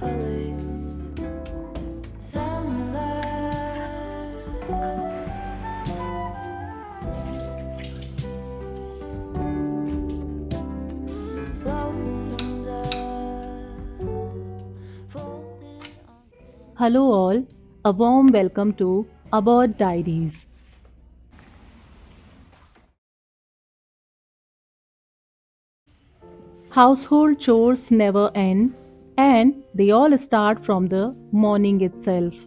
colors. Summer floats on the folded on. Hello, all. A warm welcome to About Diaries. Household chores never end, and they all start from the morning itself.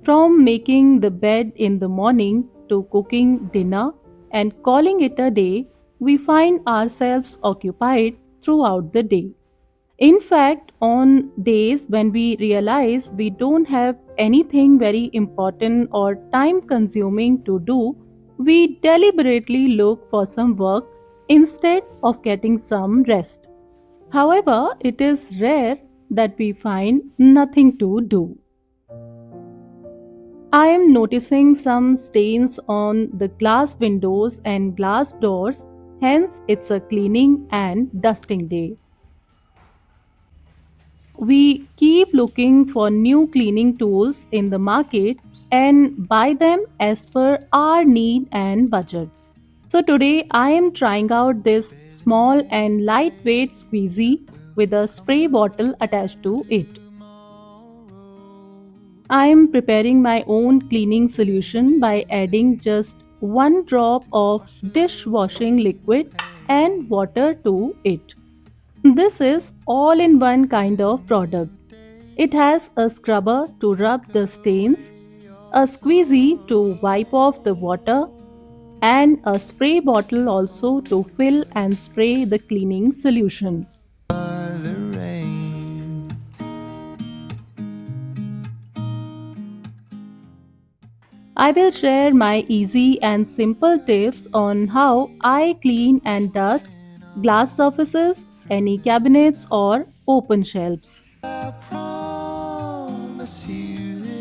From making the bed in the morning to cooking dinner and calling it a day, we find ourselves occupied throughout the day. In fact, on days when we realize we don't have anything very important or time consuming to do, we deliberately look for some work instead of getting some rest. However, it is rare that we find nothing to do. I am noticing some stains on the glass windows and glass doors, hence, it's a cleaning and dusting day. We keep looking for new cleaning tools in the market and buy them as per our need and budget. So today I am trying out this small and lightweight squeezy with a spray bottle attached to it. I am preparing my own cleaning solution by adding just one drop of dishwashing liquid and water to it. This is all in one kind of product. It has a scrubber to rub the stains, a squeezy to wipe off the water, and a spray bottle also to fill and spray the cleaning solution. The rain. I will share my easy and simple tips on how I clean and dust glass surfaces, any cabinets, or open shelves. I promise you this.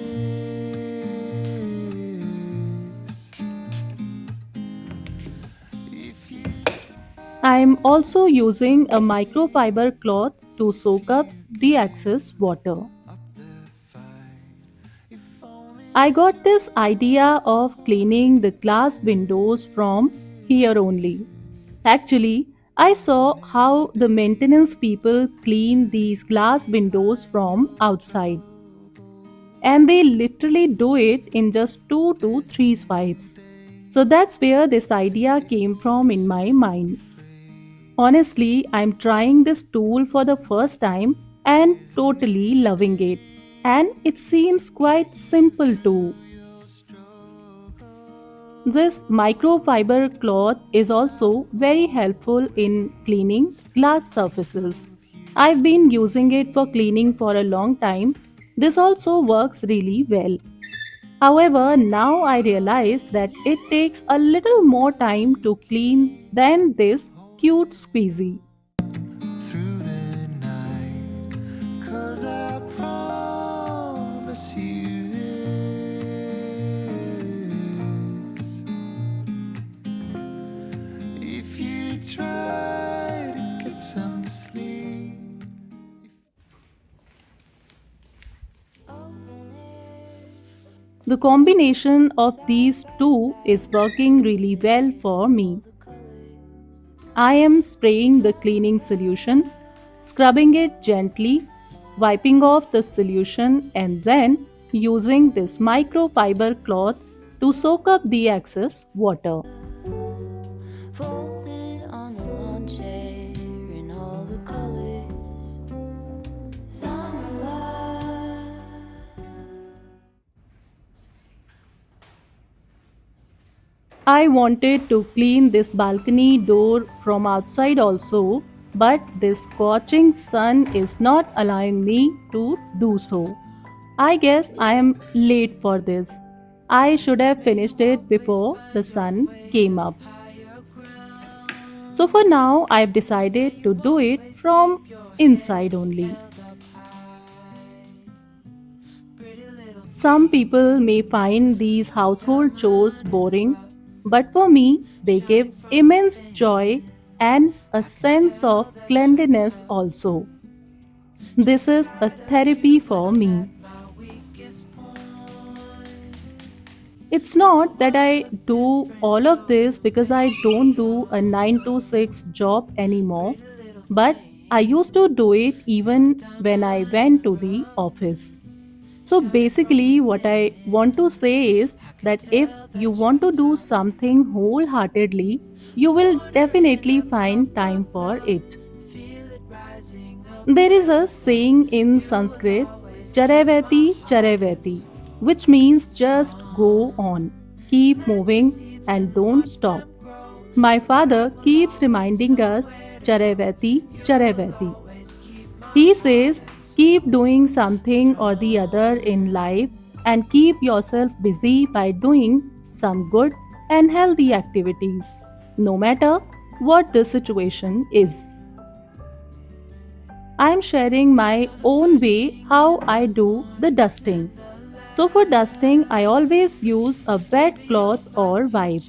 If you I am also using a microfiber cloth to soak up the excess water. if only I got this idea of cleaning the glass windows from here only. Actually, I saw how the maintenance people clean these glass windows from outside, and they literally do it in just 2 to 3 swipes. So that's where this idea came from in my mind. Honestly, I'm trying this tool for the first time and totally loving it. And it seems quite simple too. This microfiber cloth is also very helpful in cleaning glass surfaces. I've been using it for cleaning for a long time. This also works really well. However, now I realize that it takes a little more time to clean than this cute squeezy. through the night, 'cause I promise you this. If you try to get some sleep, The combination of these two is working really well for me. I am spraying the cleaning solution, scrubbing it gently, wiping off the solution, and then using this microfiber cloth to soak up the excess water. folded on the lawn chair in all the colors. Summer love. I wanted to clean this balcony door from outside also, but this scorching sun is not allowing me to do so. I guess I am late for this. I should have finished it before the sun came up. So for now, I've decided to do it from inside only. Some people may find these household chores boring, but for me, they give immense joy and a sense of cleanliness also. This is a therapy for me. It's not that I do all of this because I don't do a 9 to 6 job anymore, but I used to do it even when I went to the office. So basically, what I want to say is that if you want to do something wholeheartedly, you will definitely find time for it. There is a saying in Sanskrit, Charevati Charevati, which means just go on, keep moving, and don't stop. My father keeps reminding us Charevati Charevati. He says, keep doing something or the other in life and keep yourself busy by doing some good and healthy activities, no matter what the situation is. I am sharing my own way how I do the dusting. So, for dusting, I always use a wet cloth or wipe.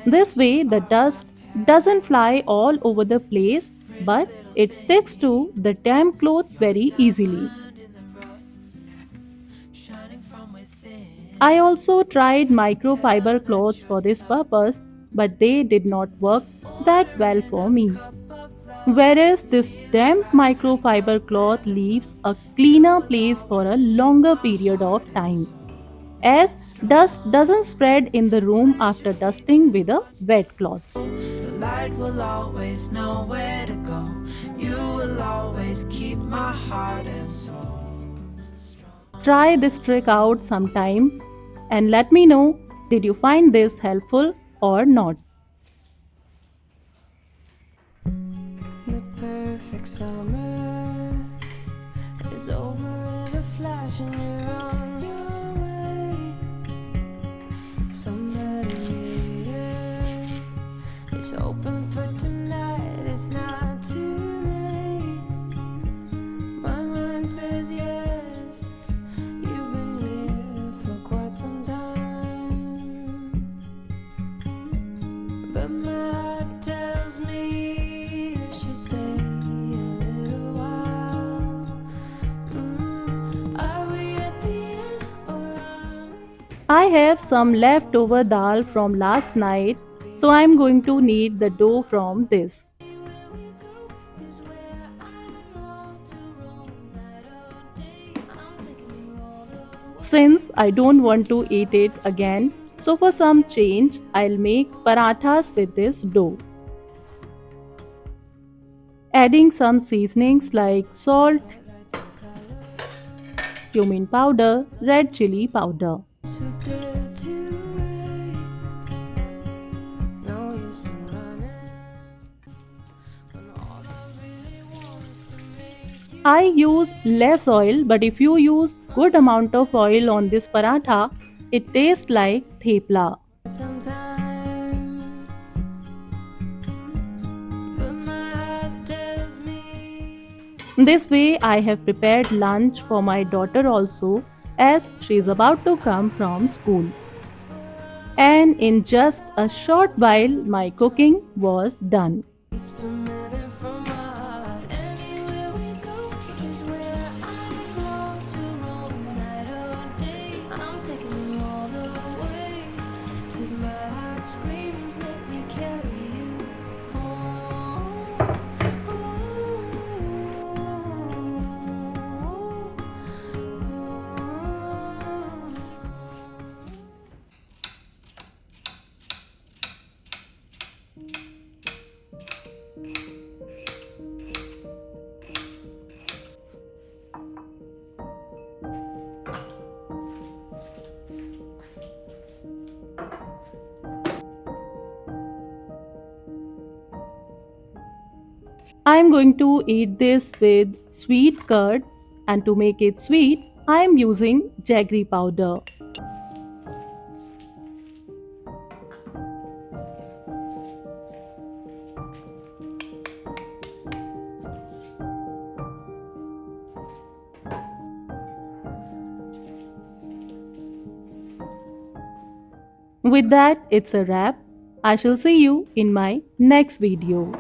This way, the dust doesn't fly all over the place, but it sticks to the damp cloth very easily. I also tried microfiber cloths for this purpose, but they did not work that well for me. Whereas this damp microfiber cloth leaves a cleaner place for a longer period of time, as dust doesn't spread in the room after dusting with a wet cloth. The light will always know where to go. You will always keep my heart and soul. Try this trick out sometime and let me know, did you find this helpful or not? The perfect summer is over in a flash, and you're on your way. Somebody near is open for tonight. It's not too late. My mind says yes. You've been here for quite some time, but my heart tells me you should stay a little while. Are we at the end or are we? I have some leftover dal from last night, so I'm going to knead the dough from this. Where we go is where I long to roam night or day. I'm taking you all the way. Since I don't want to eat it again, so for some change, I'll make parathas with this dough. Adding some seasonings like salt, cumin powder, red chili powder. So dare to wait. No use in running when all I really want is to make you. I use less oil, but if you use good amount of oil on this paratha, it tastes like thepla. Sometime, but my heart tells me. This way I have prepared lunch for my daughter also, as she is about to come from school. And in just a short while my cooking was done. It's permitted from my heart. Anywhere we go is where I long to roam night or day. I'm taking you all the way. 'Cause my heart screams, let me carry you home. I am going to eat this with sweet curd, and to make it sweet, I am using jaggery powder. With that, it's a wrap. I shall see you in my next video.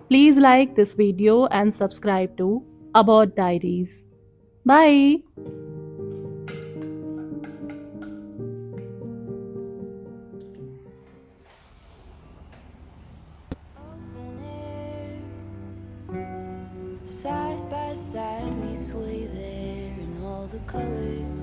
Please like this video and subscribe to about diaries. Bye. Open air, side by side we sway there in all the colors.